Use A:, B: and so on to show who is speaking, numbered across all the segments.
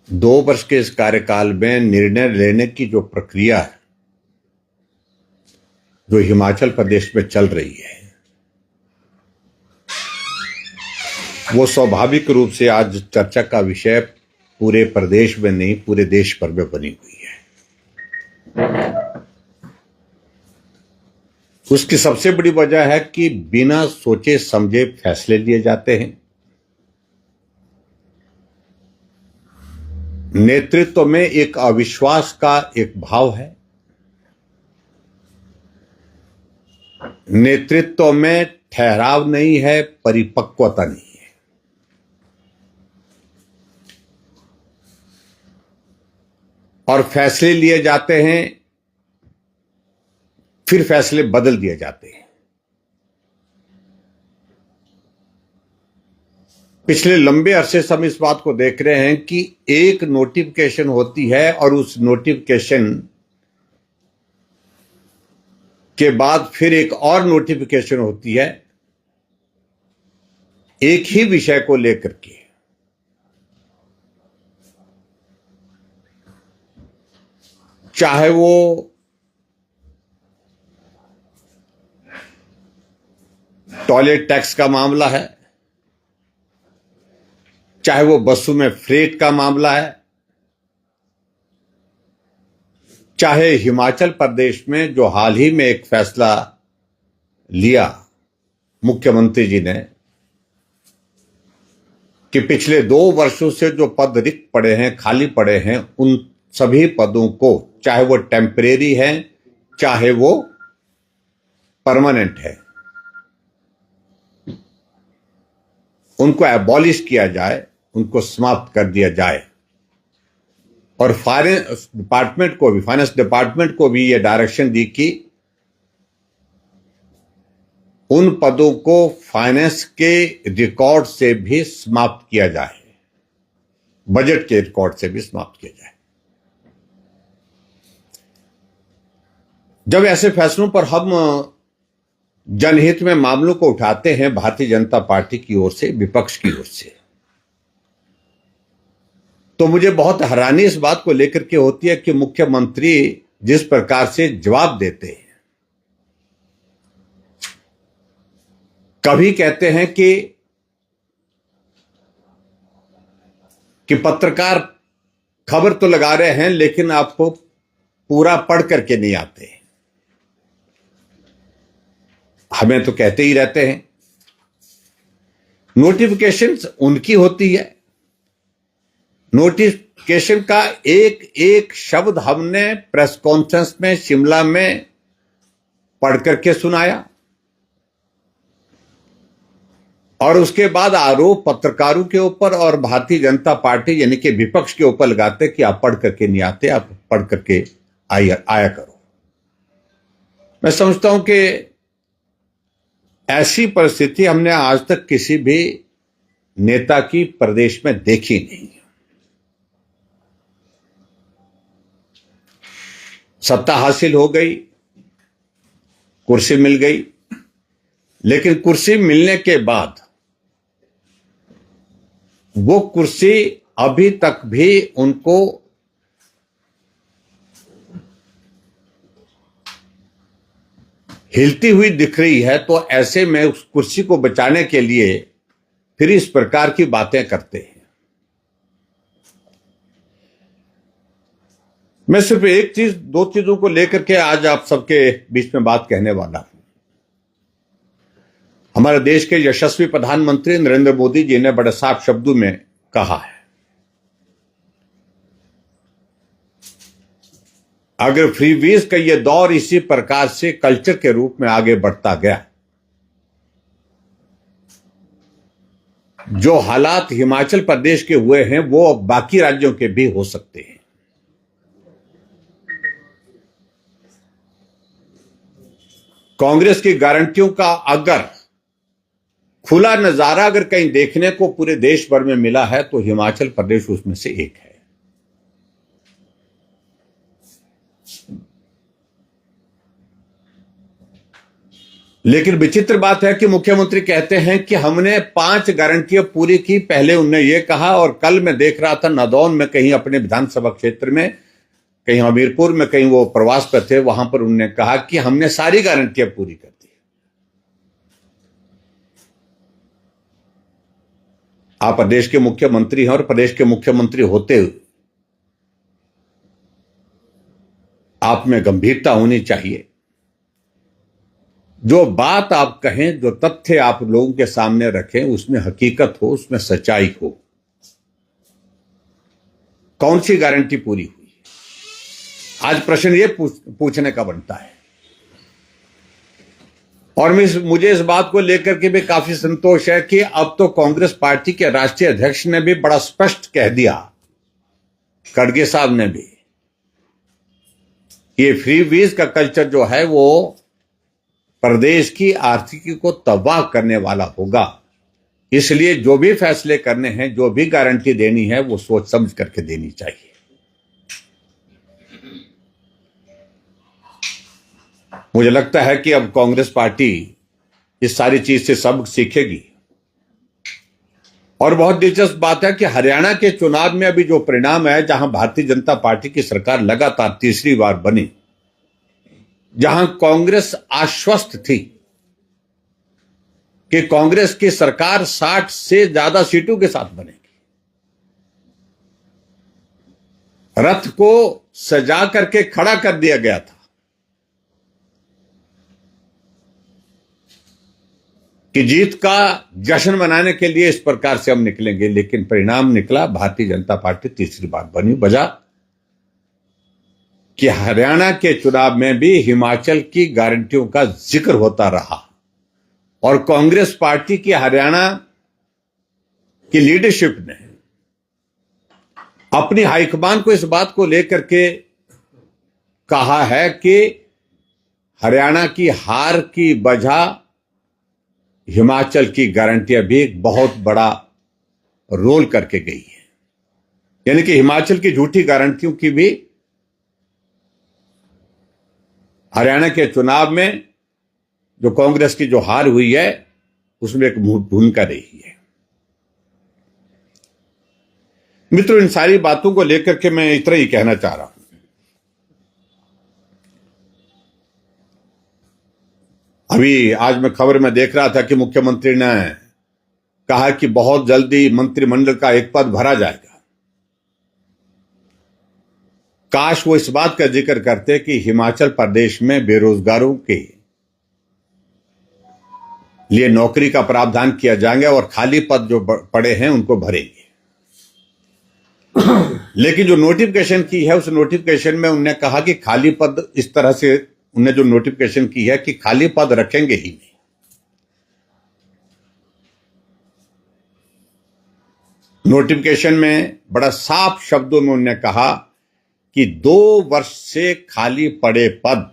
A: 2 वर्ष के इस कार्यकाल में निर्णय लेने की जो प्रक्रिया है, जो हिमाचल प्रदेश में चल रही है, वो स्वाभाविक रूप से आज चर्चा का विषय पूरे प्रदेश में नहीं, पूरे देश भर में बनी हुई है। उसकी सबसे बड़ी वजह है कि बिना सोचे समझे फैसले लिए जाते हैं। नेतृत्व में एक अविश्वास का एक भाव है। नेतृत्व में ठहराव नहीं है, परिपक्वता नहीं है। और फैसले लिए जाते हैं, फिर फैसले बदल दिए जाते हैं। पिछले लंबे अरसे से हम इस बात को देख रहे हैं कि एक नोटिफिकेशन होती है और उस नोटिफिकेशन के बाद फिर एक और नोटिफिकेशन होती है एक ही विषय को लेकर के। चाहे वो टॉयलेट टैक्स का मामला है, चाहे वो बसों में फ्रेट का मामला है, चाहे हिमाचल प्रदेश में जो हाल ही में एक फैसला लिया मुख्यमंत्री जी ने कि पिछले 2 वर्षों से जो पद रिक्त पड़े हैं, खाली पड़े हैं, उन सभी पदों को, चाहे वो टेम्परेरी है चाहे वो परमानेंट है, उनको एबॉलिश किया जाए, उनको समाप्त कर दिया जाए। और फाइनेंस डिपार्टमेंट को भी यह डायरेक्शन दी कि उन पदों को फाइनेंस के रिकॉर्ड से भी समाप्त किया जाए, बजट के रिकॉर्ड से भी समाप्त किया जाए। जब ऐसे फैसलों पर हम जनहित में मामलों को उठाते हैं भारतीय जनता पार्टी की ओर से, विपक्ष की ओर से, तो मुझे बहुत हैरानी इस बात को लेकर के होती है कि मुख्यमंत्री जिस प्रकार से जवाब देते हैं, कभी कहते हैं कि पत्रकार खबर तो लगा रहे हैं लेकिन आपको पूरा पढ़ करके नहीं आते। हमें तो कहते ही रहते हैं। नोटिफिकेशंस उनकी होती है, नोटिफिकेशन का एक एक शब्द हमने प्रेस कॉन्फ्रेंस में शिमला में पढ़ करके सुनाया और उसके बाद आरोप पत्रकारों के ऊपर और भारतीय जनता पार्टी यानी कि विपक्ष के ऊपर लगाते कि आप पढ़ करके नहीं आते, आप पढ़ करके आया करो। मैं समझता हूं कि ऐसी परिस्थिति हमने आज तक किसी भी नेता की प्रदेश में देखी नहीं। सत्ता हासिल हो गई, कुर्सी मिल गई, लेकिन कुर्सी मिलने के बाद वो कुर्सी अभी तक भी उनको हिलती हुई दिख रही है। तो ऐसे में उस कुर्सी को बचाने के लिए फिर इस प्रकार की बातें करते हैं। मैं सिर्फ दो चीजों को लेकर के आज आप सबके बीच में बात कहने वाला हूं। हमारे देश के यशस्वी प्रधानमंत्री नरेंद्र मोदी जी ने बड़े साफ शब्दों में कहा है, अगर फ्रीबीज का ये दौर इसी प्रकार से कल्चर के रूप में आगे बढ़ता गया, जो हालात हिमाचल प्रदेश के हुए हैं वो बाकी राज्यों के भी हो सकते हैं। कांग्रेस की गारंटियों का अगर खुला नजारा अगर कहीं देखने को पूरे देश भर में मिला है तो हिमाचल प्रदेश उसमें से एक है। लेकिन विचित्र बात है कि मुख्यमंत्री कहते हैं कि हमने 5 गारंटियां पूरी की। पहले उन्होंने ये कहा, और कल मैं देख रहा था नादौन में कहीं अपने विधानसभा क्षेत्र में, कहीं हमीरपुर में, कहीं वो प्रवास पर थे, वहां पर उन्होंने कहा कि हमने सारी गारंटियां पूरी कर दी। आप प्रदेश के मुख्यमंत्री हैं, और प्रदेश के मुख्यमंत्री होते हुए आप में गंभीरता होनी चाहिए। जो बात आप कहें, जो तथ्य आप लोगों के सामने रखें, उसमें हकीकत हो, उसमें सच्चाई हो। कौन सी गारंटी पूरी हुई? आज प्रश्न ये पूछने का बनता है। और मुझे इस बात को लेकर के भी काफी संतोष है कि अब तो कांग्रेस पार्टी के राष्ट्रीय अध्यक्ष ने भी बड़ा स्पष्ट कह दिया, खड़गे साहब ने भी, ये फ्री वीज का कल्चर जो है वो प्रदेश की आर्थिकी को तबाह करने वाला होगा। इसलिए जो भी फैसले करने हैं, जो भी गारंटी देनी है, वो सोच समझ करके देनी चाहिए। मुझे लगता है कि अब कांग्रेस पार्टी इस सारी चीज से सबक सीखेगी। और बहुत दिलचस्प बात है कि हरियाणा के चुनाव में अभी जो परिणाम है, जहां भारतीय जनता पार्टी की सरकार लगातार तीसरी बार बनी, जहां कांग्रेस आश्वस्त थी कि कांग्रेस की सरकार 60 से ज्यादा सीटों के साथ बनेगी, रथ को सजा करके खड़ा कर दिया गया था कि जीत का जश्न मनाने के लिए इस प्रकार से हम निकलेंगे। लेकिन परिणाम निकला, भारतीय जनता पार्टी तीसरी बार बनी। वजह कि हरियाणा के चुनाव में भी हिमाचल की गारंटियों का जिक्र होता रहा, और कांग्रेस पार्टी की हरियाणा की लीडरशिप ने अपनी हाईकमान को इस बात को लेकर के कहा है कि हरियाणा की हार की वजह हिमाचल की गारंटियां भी एक बहुत बड़ा रोल करके गई है। यानी कि हिमाचल की झूठी गारंटियों की भी हरियाणा के चुनाव में जो कांग्रेस की जो हार हुई है, उसमें एक भूमिका रही है। मित्रों, इन सारी बातों को लेकर के मैं इतना ही कहना चाह रहा हूं। अभी आज मैं खबर में देख रहा था कि मुख्यमंत्री ने कहा कि बहुत जल्दी मंत्रिमंडल का एक पद भरा जाएगा। काश वो इस बात का जिक्र करते कि हिमाचल प्रदेश में बेरोजगारों के लिए नौकरी का प्रावधान किया जाएगा और खाली पद जो पड़े हैं उनको भरेंगे। लेकिन जो नोटिफिकेशन की है, उस नोटिफिकेशन में उन्होंने कहा कि खाली पद, इस तरह से उन्होंने जो नोटिफिकेशन की है कि खाली पद रखेंगे ही नहीं। नोटिफिकेशन में बड़ा साफ शब्दों में उन्होंने कहा कि 2 वर्ष से खाली पड़े पद,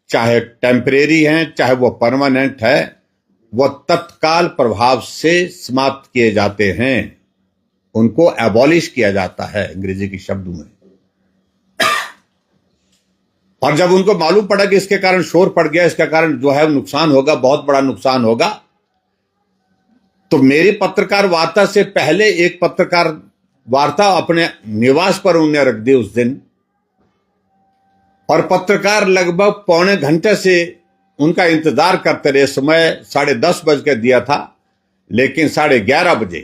A: चाहे टेम्परेरी हैं चाहे वो परमानेंट है, वो तत्काल प्रभाव से समाप्त किए जाते हैं, उनको एबॉलिश किया जाता है अंग्रेजी के शब्दों में। और जब उनको मालूम पड़ा कि इसके कारण शोर पड़ गया, इसके कारण जो है नुकसान होगा, बहुत बड़ा नुकसान होगा, तो मेरी पत्रकार वार्ता से पहले एक पत्रकार वार्ता अपने निवास पर उन्होंने रख दी उस दिन, और पत्रकार लगभग पौने घंटे से उनका इंतजार करते रहे। समय 10:30 बज के दिया था, लेकिन 11:30 बजे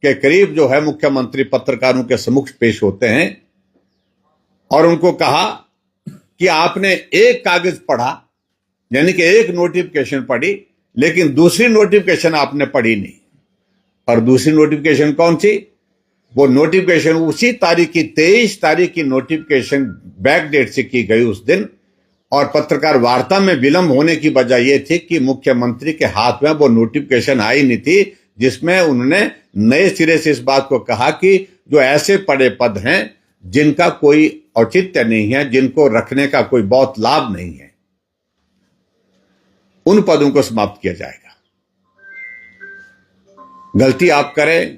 A: के करीब जो है मुख्यमंत्री पत्रकारों के सम्मुख पेश होते हैं और उनको कहा कि आपने एक कागज पढ़ा, यानी कि एक नोटिफिकेशन पढ़ी, लेकिन दूसरी नोटिफिकेशन आपने पढ़ी नहीं। और दूसरी नोटिफिकेशन कौन सी? वो नोटिफिकेशन उसी तारीख की 23 तारीख की नोटिफिकेशन बैक डेट से की गई उस दिन, और पत्रकार वार्ता में विलंब होने की वजह यह थी कि मुख्यमंत्री के हाथ में वो नोटिफिकेशन आई नहीं थी, जिसमें उन्होंने नए सिरे से इस बात को कहा कि जो ऐसे पड़े पद हैं जिनका कोई औचित्य नहीं है, जिनको रखने का कोई बहुत लाभ नहीं है, उन पदों को समाप्त किया जाएगा। गलती आप करें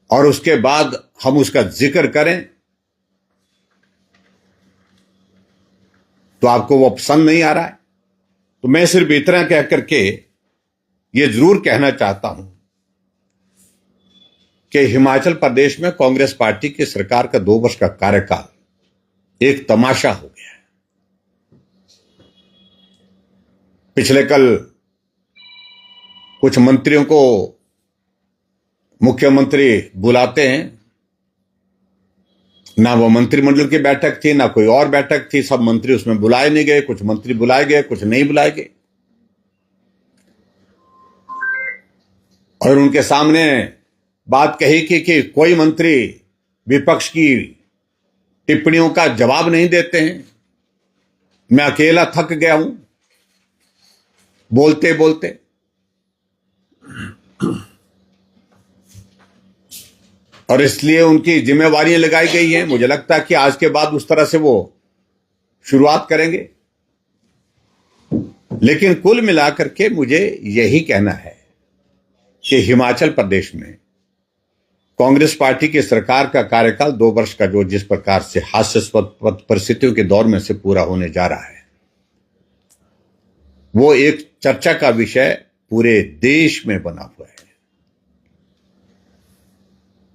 A: और उसके बाद हम उसका जिक्र करें तो आपको वो पसंद नहीं आ रहा है, तो मैं सिर्फ इतना कह करके ये जरूर कहना चाहता हूं कि हिमाचल प्रदेश में कांग्रेस पार्टी की सरकार का 2 वर्ष का कार्यकाल एक तमाशा हो गया है। पिछले कल कुछ मंत्रियों को मुख्यमंत्री बुलाते हैं, ना वो मंत्रिमंडल की बैठक थी ना कोई और बैठक थी, सब मंत्री उसमें बुलाए नहीं गए, कुछ मंत्री बुलाए गए कुछ नहीं बुलाए गए। और उनके सामने बात कही कि कोई मंत्री विपक्ष की टिप्पणियों का जवाब नहीं देते हैं। मैं अकेला थक गया हूं बोलते बोलते। और इसलिए उनकी जिम्मेवारियां लगाई गई हैं। मुझे लगता है कि आज के बाद उस तरह से वो शुरुआत करेंगे। लेकिन कुल मिलाकर के मुझे यही कहना है कि हिमाचल प्रदेश में कांग्रेस पार्टी की सरकार का कार्यकाल 2 वर्ष का जो जिस प्रकार से हास्यास्पद परिस्थितियों के दौर में से पूरा होने जा रहा है, वो एक चर्चा का विषय पूरे देश में बना हुआ है।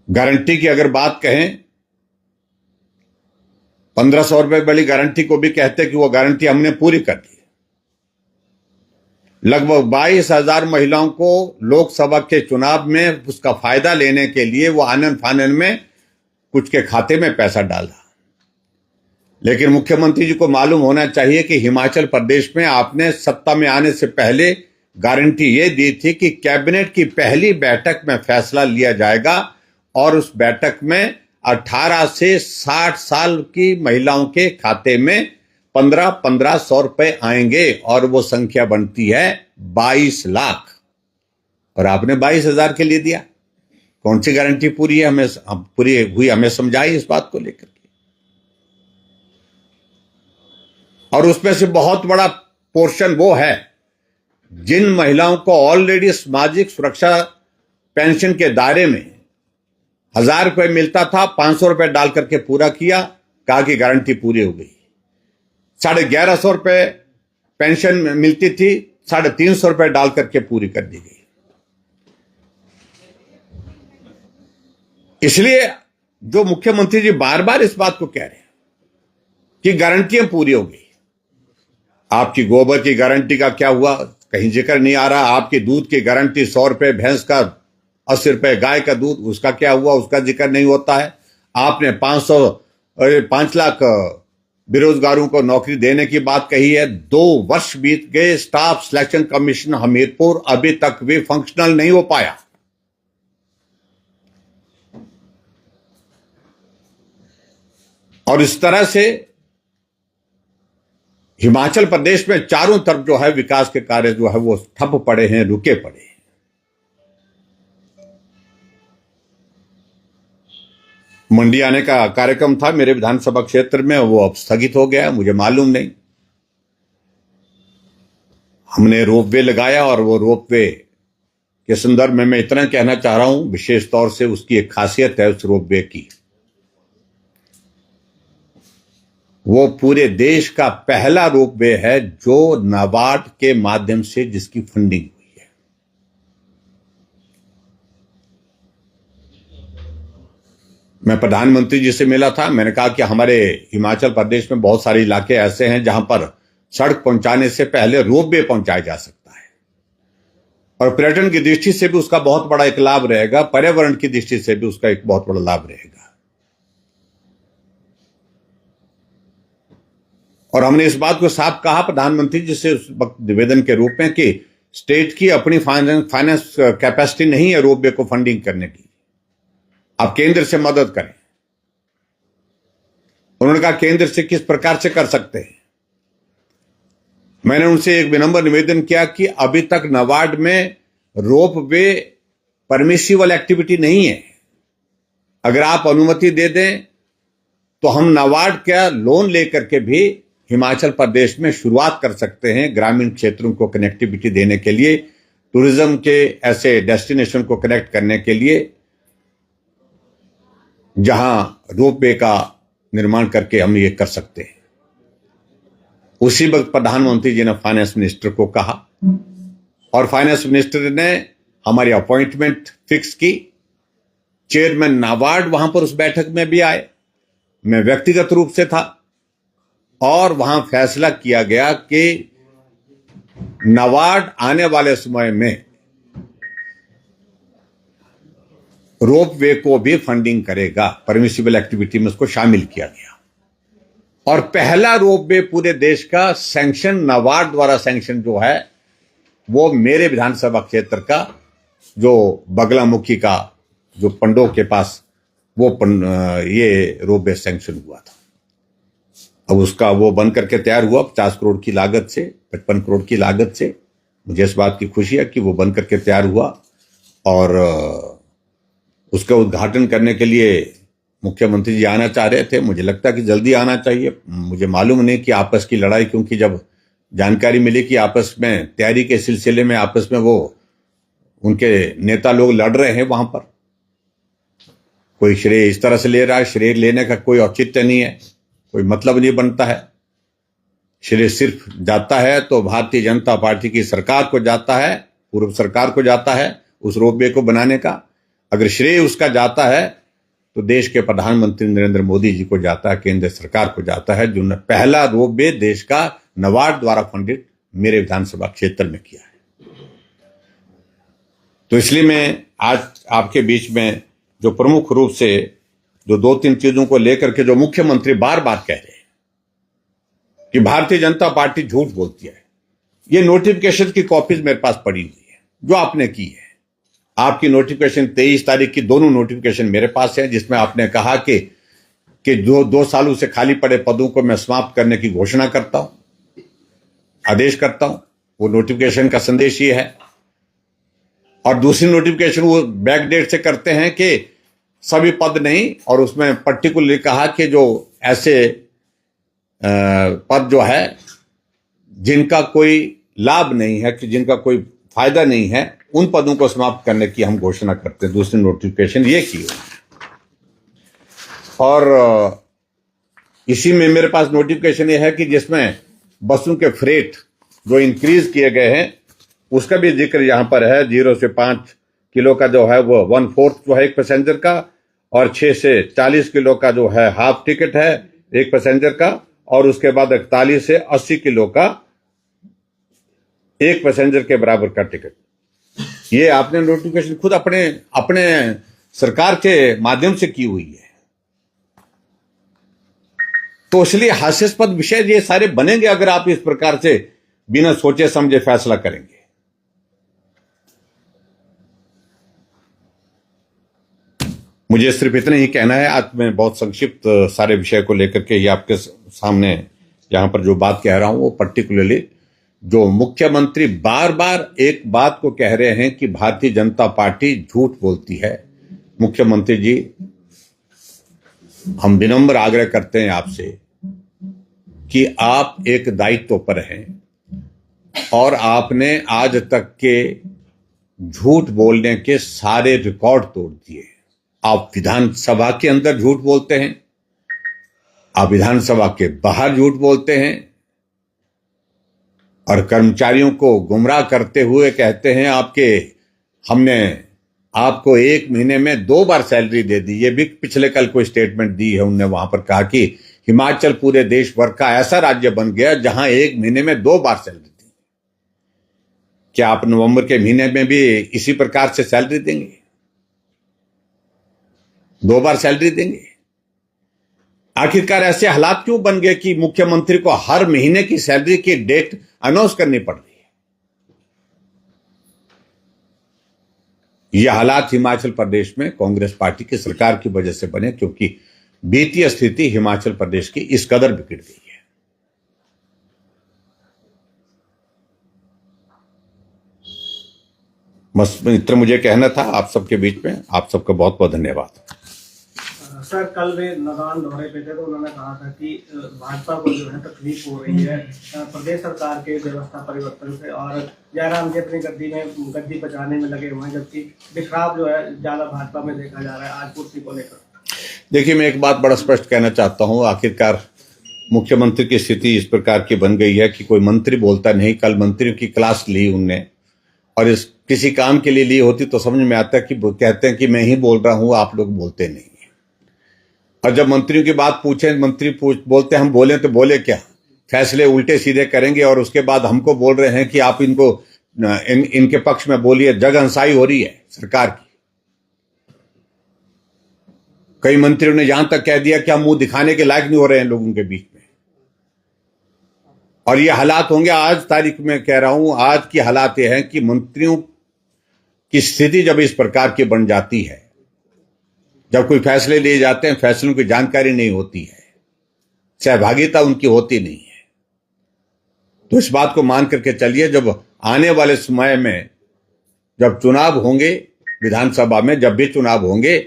A: गारंटी की अगर बात कहें, 1500 रुपए वाली गारंटी को भी कहते कि वो गारंटी हमने पूरी कर दी। लगभग 22,000 महिलाओं को लोकसभा के चुनाव में उसका फायदा लेने के लिए वो आनन फानन में कुछ के खाते में पैसा डाला। लेकिन मुख्यमंत्री जी को मालूम होना चाहिए कि हिमाचल प्रदेश में आपने सत्ता में आने से पहले गारंटी ये दी थी कि कैबिनेट की पहली बैठक में फैसला लिया जाएगा और उस बैठक में 18 से 60 साल की महिलाओं के खाते में 1500 रुपए आएंगे और वो संख्या बनती है 22 लाख। और आपने 22,000 के लिए दिया। कौन सी गारंटी पूरी है, हमें पूरी हुई, हमें समझाई इस बात को लेकर के। और उसमें से बहुत बड़ा पोर्शन वो है जिन महिलाओं को ऑलरेडी सामाजिक सुरक्षा पेंशन के दायरे में 1000 रुपए मिलता था, 500 रुपए डाल करके पूरा किया, कहा कि गारंटी पूरी हो गई। 1150 रुपए पेंशन मिलती थी, 350 रुपए डाल करके पूरी कर दी गई। इसलिए जो मुख्यमंत्री जी बार बार इस बात को कह रहे हैं कि गारंटियां पूरी हो गई। आपकी गोबर की गारंटी का क्या हुआ, कहीं जिक्र नहीं आ रहा। आपकी दूध की गारंटी 100 रुपए भैंस का, 80 रुपए गाय का दूध, उसका क्या हुआ, उसका जिक्र नहीं होता है। आपने 5 लाख बेरोजगारों को नौकरी देने की बात कही है। 2 वर्ष बीत गए, स्टाफ सिलेक्शन कमीशन हमीरपुर अभी तक भी फंक्शनल नहीं हो पाया। और इस तरह से हिमाचल प्रदेश में चारों तरफ जो है विकास के कार्य जो है वो ठप पड़े हैं, रुके पड़े हैं। मंडी आने का कार्यक्रम था मेरे विधानसभा क्षेत्र में, वो अब स्थगित हो गया, मुझे मालूम नहीं। हमने रोपवे लगाया और वो रोपवे के संदर्भ में मैं इतना कहना चाह रहा हूं, विशेष तौर से उसकी एक खासियत है उस रोपवे की, वो पूरे देश का पहला रोपवे है जो नाबार्ड के माध्यम से जिसकी फंडिंग हुई है। मैं प्रधानमंत्री जी से मिला था, मैंने कहा कि हमारे हिमाचल प्रदेश में बहुत सारे इलाके ऐसे हैं जहां पर सड़क पहुंचाने से पहले रोपवे पहुंचाया जा सकता है और पर्यटन की दृष्टि से भी उसका बहुत बड़ा एक लाभ रहेगा, पर्यावरण की दृष्टि से भी उसका एक बहुत बड़ा लाभ रहेगा। और हमने इस बात को साफ कहा प्रधानमंत्री जी से उस वक्त निवेदन के रूप में कि स्टेट की अपनी फाइनेंस कैपेसिटी नहीं है रोपवे को फंडिंग करने की, आप केंद्र से मदद करें। उन्होंने कहा केंद्र से किस प्रकार से कर सकते हैं। मैंने उनसे एक विनम्र निवेदन किया कि अभी तक नाबार्ड में रोपवे परमिसिबल एक्टिविटी नहीं है। अगर आप अनुमति दे दें तो हम नाबार्ड का लोन लेकर के भी हिमाचल प्रदेश में शुरुआत कर सकते हैं ग्रामीण क्षेत्रों को कनेक्टिविटी देने के लिए, टूरिज्म के ऐसे डेस्टिनेशन को कनेक्ट करने के लिए जहां रोपवे का निर्माण करके हम ये कर सकते हैं। उसी वक्त प्रधानमंत्री जी ने फाइनेंस मिनिस्टर को कहा और फाइनेंस मिनिस्टर ने हमारी अपॉइंटमेंट फिक्स की। चेयरमैन नाबार्ड वहां पर उस बैठक में भी आए, मैं व्यक्तिगत रूप से था और वहां फैसला किया गया कि नाबार्ड आने वाले समय में रोपवे को भी फंडिंग करेगा, परमिसिबल एक्टिविटी में उसको शामिल किया गया और पहला रोपवे पूरे देश का सैंक्शन नाबार्ड द्वारा सैंक्शन जो है वो मेरे विधानसभा क्षेत्र का जो बगलामुखी का जो पंडों के पास वो ये रोपवे सैंक्शन हुआ था। अब उसका वो बन करके तैयार हुआ 50 करोड़ की लागत से, 55 करोड़ की लागत से। मुझे इस बात की खुशी है कि वो बन करके तैयार हुआ और उसका उद्घाटन करने के लिए मुख्यमंत्री जी आना चाह रहे थे। मुझे लगता है कि जल्दी आना चाहिए। मुझे मालूम नहीं कि आपस की लड़ाई, क्योंकि जब जानकारी मिली कि आपस में तैयारी के सिलसिले में आपस में वो उनके नेता लोग लड़ रहे हैं, वहां पर कोई श्रेय इस तरह से ले रहा है, श्रेय लेने का कोई औचित्य नहीं है, कोई मतलब नहीं बनता है। श्रेय सिर्फ जाता है तो भारतीय जनता पार्टी की सरकार को जाता है, पूर्व सरकार को जाता है उस रोपवे को बनाने का। अगर श्रेय उसका जाता है तो देश के प्रधानमंत्री नरेंद्र मोदी जी को जाता है, केंद्र सरकार को जाता है, जो पहला रोपवे देश का नाबार्ड द्वारा फंडित मेरे विधानसभा क्षेत्र में किया है। तो इसलिए मैं आज आपके बीच में जो प्रमुख रूप से जो 2-3 चीजों को लेकर के जो मुख्यमंत्री बार बार कह रहे हैं कि भारतीय जनता पार्टी झूठ बोलती है, ये नोटिफिकेशन की कॉपीज मेरे पास पड़ी हुई है जो आपने की है। आपकी नोटिफिकेशन 23 तारीख की दोनों नोटिफिकेशन मेरे पास है, जिसमें आपने कहा कि जो 2 सालों से खाली पड़े पदों को मैं समाप्त करने की घोषणा करता हूं, आदेश करता हूं। वो नोटिफिकेशन का संदेश ये है। और दूसरी नोटिफिकेशन वो बैक डेट से करते हैं कि सभी पद नहीं, और उसमें पर्टिकुलरली कहा कि जो ऐसे पद जो है जिनका कोई लाभ नहीं है, कि जिनका कोई फायदा नहीं है, उन पदों को समाप्त करने की हम घोषणा करते हैं। दूसरी नोटिफिकेशन ये की और इसी में मेरे पास नोटिफिकेशन ये है कि जिसमें बसों के फ्रेट जो इंक्रीज किए गए हैं उसका भी जिक्र यहां पर है। 0 से 5 किलो का जो है वो 1/4 जो है एक पैसेंजर का, और 6 से 40 किलो का जो है हाफ टिकट है एक पैसेंजर का, और उसके बाद 41 से 80 किलो का एक पैसेंजर के बराबर का टिकट। ये आपने नोटिफिकेशन खुद अपने सरकार के माध्यम से की हुई है। तो इसलिए हास्यास्पद विषय ये सारे बनेंगे अगर आप इस प्रकार से बिना सोचे समझे फैसला करेंगे। मुझे सिर्फ इतना ही कहना है। आज मैं बहुत संक्षिप्त सारे विषय को लेकर के ये आपके सामने यहां पर जो बात कह रहा हूं, वो पर्टिकुलरली जो मुख्यमंत्री बार बार एक बात को कह रहे हैं कि भारतीय जनता पार्टी झूठ बोलती है। मुख्यमंत्री जी, हम विनम्र आग्रह करते हैं आपसे कि आप एक दायित्व पर हैं और आपने आज तक के झूठ बोलने के सारे रिकॉर्ड तोड़ दिए। आप विधानसभा के अंदर झूठ बोलते हैं, आप विधानसभा के बाहर झूठ बोलते हैं, और कर्मचारियों को गुमराह करते हुए कहते हैं हमने आपको 1 महीने में 2 बार सैलरी दे दी। ये भी पिछले कल कोई स्टेटमेंट दी है उन्होंने, वहां पर कहा कि हिमाचल पूरे देश भर का ऐसा राज्य बन गया जहां 1 महीने में 2 बार सैलरी दी। क्या आप नवंबर के महीने में भी इसी प्रकार से सैलरी देंगे? 2 बार सैलरी देंगे? आखिरकार ऐसे हालात क्यों बन गए कि मुख्यमंत्री को हर महीने की सैलरी की डेट अनाउंस करनी पड़ रही है? यह हालात हिमाचल प्रदेश में कांग्रेस पार्टी की सरकार की वजह से बने, क्योंकि वित्तीय स्थिति हिमाचल प्रदेश की इस कदर बिगड़ गई है। बस इतना मुझे कहना था आप सबके बीच में। आप सबका बहुत बहुत धन्यवाद।
B: सर, कल वे नगान दौरे पे थे तो उन्होंने कहा था कि भाजपा को जो है तकलीफ हो रही है प्रदेश सरकार के व्यवस्था परिवर्तन से, और जयराम जी अपनी गद्दी बचाने में लगे हुए हैं, जबकि बिखराव जो है ज्यादा भाजपा में देखा जा रहा है आज कुर्सी को लेकर।
A: देखिए, मैं एक बात बड़ा स्पष्ट कहना चाहता हूं। आखिरकार मुख्यमंत्री की स्थिति इस प्रकार की बन गई है कि कोई मंत्री बोलता नहीं। कल मंत्रियों की क्लास ली उनने, और इस किसी काम के लिए ली होती तो समझ में आता है कि कहते हैं कि मैं ही बोल रहा हूं, आप लोग बोलते नहीं। और जब मंत्रियों की बात पूछे, मंत्री बोलते हम बोले तो बोले क्या, फैसले उल्टे सीधे करेंगे, और उसके बाद हमको बोल रहे हैं कि आप इनको इनके पक्ष में बोलिए। जगहंसाई हो रही है सरकार की। कई मंत्रियों ने यहां तक कह दिया कि हम मुंह दिखाने के लायक नहीं हो रहे हैं लोगों के बीच में। और ये हालात होंगे आज तारीख में, कह रहा हूं, आज की हालात ये हैं कि मंत्रियों की स्थिति जब इस प्रकार की बन जाती है, जब कोई फैसले लिए जाते हैं, फैसलों की जानकारी नहीं होती है, सहभागिता उनकी होती नहीं है, तो इस बात को मान करके चलिए, जब आने वाले समय में जब चुनाव होंगे विधानसभा में, जब भी चुनाव होंगे,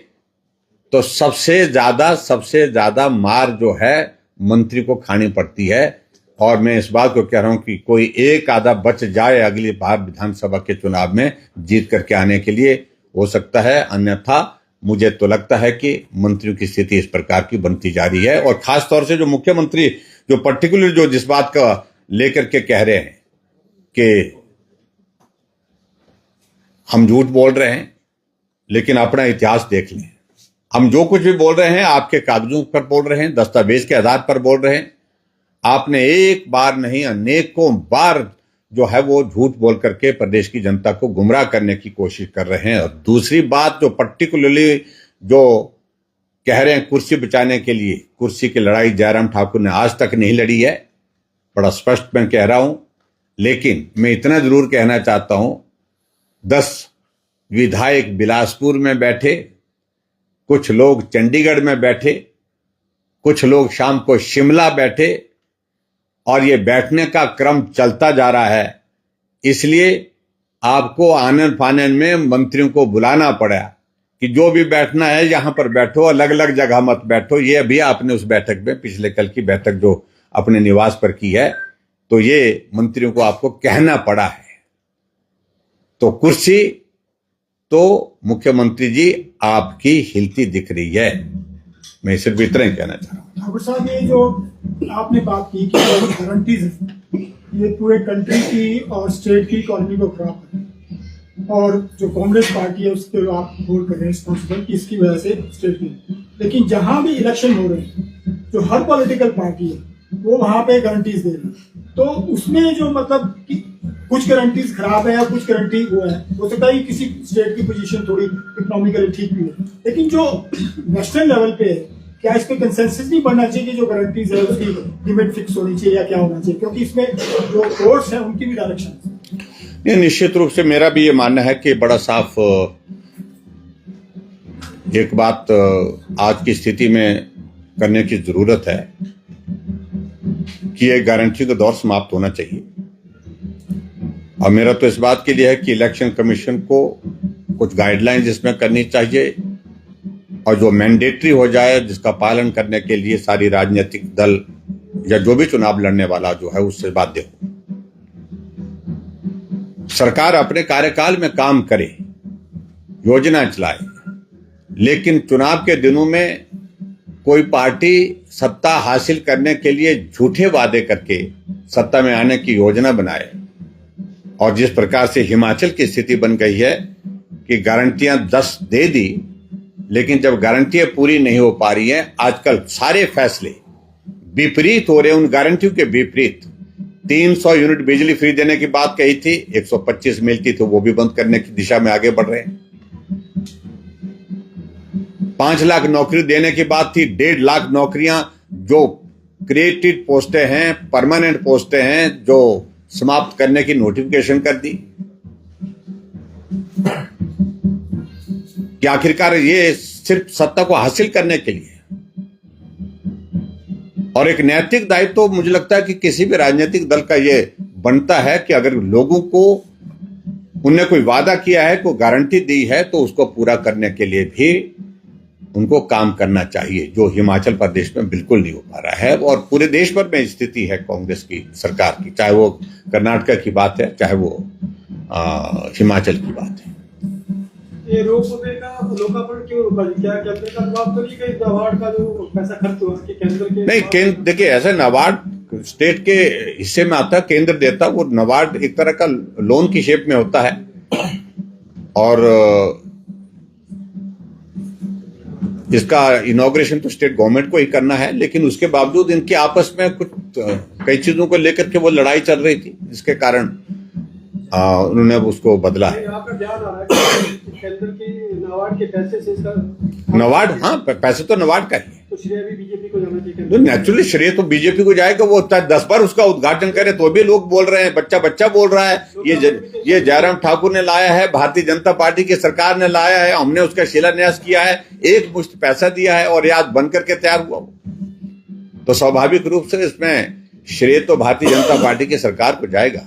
A: तो सबसे ज्यादा मार जो है मंत्री को खानी पड़ती है। और मैं इस बात को कह रहा हूं कि कोई एक आधा बच जाए अगली बार विधानसभा के चुनाव में जीत करके आने के लिए, हो सकता है, अन्यथा मुझे तो लगता है कि मंत्रियों की स्थिति इस प्रकार की बनती जा रही है। और खास तौर से जो मुख्यमंत्री जो पर्टिकुलर जो जिस बात का लेकर के कह रहे हैं कि हम झूठ बोल रहे हैं, लेकिन अपना इतिहास देख लें। हम जो कुछ भी बोल रहे हैं आपके कागजों पर बोल रहे हैं, दस्तावेज के आधार पर बोल रहे हैं। आपने एक बार नहीं अनेकों बार जो है वो झूठ बोल करके प्रदेश की जनता को गुमराह करने की कोशिश कर रहे हैं। और दूसरी बात जो पर्टिकुलरली जो कह रहे हैं कुर्सी बचाने के लिए, कुर्सी की लड़ाई जयराम ठाकुर ने आज तक नहीं लड़ी है, बड़ा स्पष्ट मैं कह रहा हूं। लेकिन मैं इतना जरूर कहना चाहता हूं, 10 विधायक बिलासपुर में बैठे, कुछ लोग चंडीगढ़ में बैठे, कुछ लोग शाम को शिमला बैठे, और ये बैठने का क्रम चलता जा रहा है। इसलिए आपको आनन फानन में मंत्रियों को बुलाना पड़ा कि जो भी बैठना है यहां पर बैठो, अलग अलग जगह मत बैठो। ये अभी आपने उस बैठक में, पिछले कल की बैठक जो अपने निवास पर की है, तो ये मंत्रियों को आपको कहना पड़ा है। तो कुर्सी तो मुख्यमंत्री जी आपकी हिलती दिख रही है। मैं सिर्फ इतना ही कहना चाह रहा हूं।
C: ठाकुर साहब, ये जो आपने बात की कि गारंटीज ये पूरे कंट्री की और स्टेट की इकोनॉमी को खराब कर रहे हैं, और जो कांग्रेस पार्टी है उसके आप होल्ड कर रहे हैं रिस्पॉन्सिबल कि इसकी वजह से स्टेट की। लेकिन जहां भी इलेक्शन हो रहे हैं, जो हर पॉलिटिकल पार्टी है वो वहां पे गारंटीज दे रही है। तो उसमें जो मतलब कि कुछ गारंटीज खराब है या कुछ गारंटी वो है, हो सकता है कि किसी स्टेट की पोजीशन थोड़ी इकोनॉमिकली ठीक भी है, लेकिन जो नेशनल लेवल पे है, क्या इस पे कंसेंसस नहीं बनना चाहिए कि जो गारंटीज है उसकी लिमिट फिक्स होनी चाहिए या क्या होना चाहिए? क्योंकि इसमें जो कोर्ट्स है उनकी भी डायरेक्शन है।
A: निश्चित रूप से मेरा भी ये मानना है कि बड़ा साफ एक बात आज की स्थिति में करने की जरूरत है कि ये गारंटी का दौर समाप्त होना चाहिए। और मेरा तो इस बात के लिए है कि इलेक्शन कमीशन को कुछ गाइडलाइंस इसमें करनी चाहिए, और जो मैंडेटरी हो जाए, जिसका पालन करने के लिए सारी राजनीतिक दल या जो भी चुनाव लड़ने वाला जो है उससे बाध्य हो। सरकार अपने कार्यकाल में काम करे, योजना चलाए, लेकिन चुनाव के दिनों में कोई पार्टी सत्ता हासिल करने के लिए झूठे वादे करके सत्ता में आने की योजना बनाए। और जिस प्रकार से हिमाचल की स्थिति बन गई है कि गारंटियां 10 दे दी, लेकिन जब गारंटियां पूरी नहीं हो पा रही हैं, आजकल सारे फैसले विपरीत हो रहे हैं, उन गारंटियों के विपरीत। 300 यूनिट बिजली फ्री देने की बात कही थी, 125 मिलती थी, वो भी बंद करने की दिशा में आगे बढ़ रहे हैं। 5 लाख नौकरी देने की बात थी, 1.5 लाख नौकरियां जो क्रिएटेड पोस्टें हैं, परमानेंट पोस्टें हैं, जो समाप्त करने की नोटिफिकेशन कर दी। कि आखिरकार ये सिर्फ सत्ता को हासिल करने के लिए। और एक नैतिक दायित्व तो मुझे लगता है कि किसी भी राजनीतिक दल का ये बनता है कि अगर लोगों को उनने कोई वादा किया है, कोई गारंटी दी है, तो उसको पूरा करने के लिए भी उनको काम करना चाहिए, जो हिमाचल प्रदेश में बिल्कुल नहीं हो पा रहा है। और पूरे देश भर में स्थिति है कांग्रेस की सरकार की, चाहे वो कर्नाटक की बात है, चाहे वो हिमाचल की बात है।
D: ये रोकने का लोकार्पण क्यों रुका जी? क्या केंद्र का दबाव तो नहीं, कहीं नाबार्ड का जो पैसा खर्च हुआ कि केंद्र के
A: नहीं, केंद्र देखिए, ऐसा नाबार्ड स्टेट के हिस्से में आता है, केंद्र देता, वो नाबार्ड एक तरह का लोन की शेप में होता है और इसका इनॉग्रेशन तो स्टेट गवर्नमेंट को ही करना है, लेकिन उसके बावजूद इनके आपस में कुछ कई चीजों को लेकर के वो लड़ाई चल रही थी, जिसके कारण उन्होंने उसको बदला है।
D: यहाँ पर ध्यान आ रहा है कि केंद्र की नाबार्ड के पैसे से इसका
A: नवाड, हाँ, पैसे तो नवाड का ही है,
D: तो श्रेय भी बीजेपी को जाना चाहिए।
A: तो नेचुरली श्रेय तो बीजेपी को जाएगा। वो 10 बार उसका उद्घाटन करे तो भी लोग बोल रहे हैं, बच्चा बोल रहा है ये जयराम ठाकुर ने लाया है, भारतीय जनता पार्टी की सरकार ने लाया है, हमने उसका शिलान्यास किया है, एक मुश्त पैसा दिया है और ये आज बन करके तैयार हुआ। तो स्वाभाविक रूप से इसमें श्रेय तो भारतीय जनता पार्टी की सरकार को जाएगा।